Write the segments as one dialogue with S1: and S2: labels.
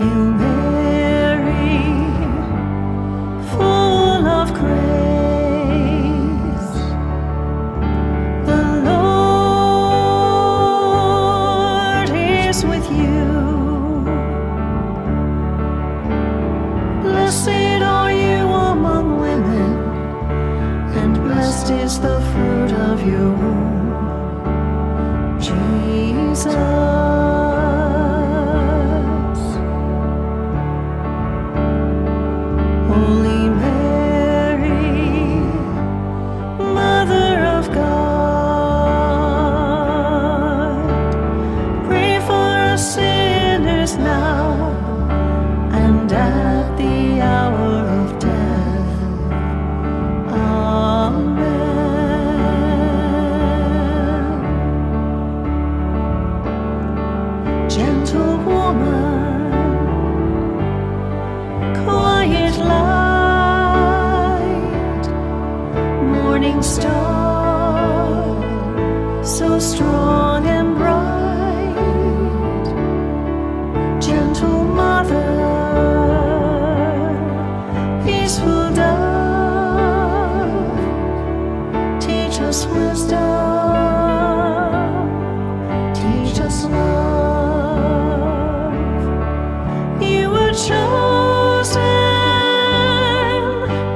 S1: Hail Mary, full of grace, the Lord is with you. Blessed are you among women, and blessed is the fruit of your womb, Jesus. Holy Mary, Mother of God, pray for us sinners now and at the hour of death. Amen. Gentle woman, quiet light, morning star, so strong and bright, gentle mother, peaceful dove, teach us wisdom, teach us love. You were chosen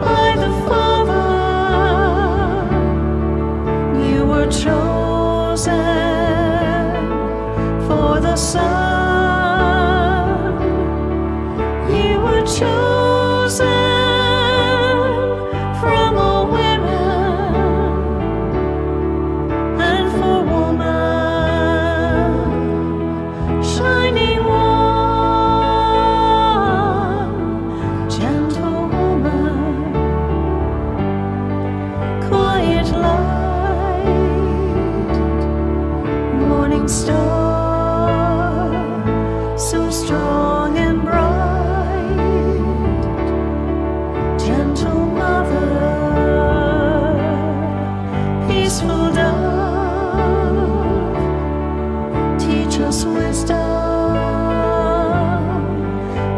S1: by the Father, you were chosen for the Son, you were chosen from all women, and for woman, shining one, gentle woman, quiet light, morning star, so strong and bright, gentle mother, peaceful dove, teach us wisdom,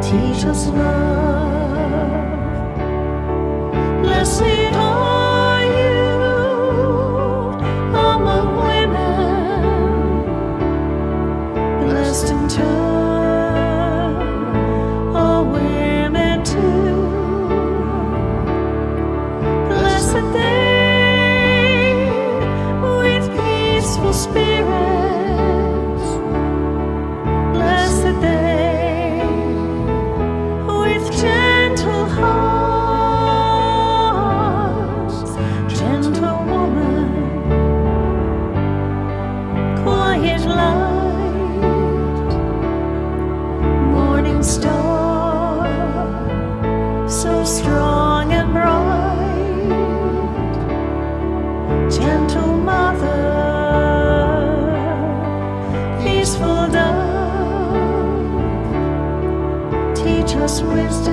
S1: teach us love. Blessed are you among women, blessed in turn are women too. Blessed they with peaceful spirits, blessed they with gentle hearts, gentle woman, quiet light, morning star, so strong and bright, gentle mother, peaceful dove, teach us wisdom,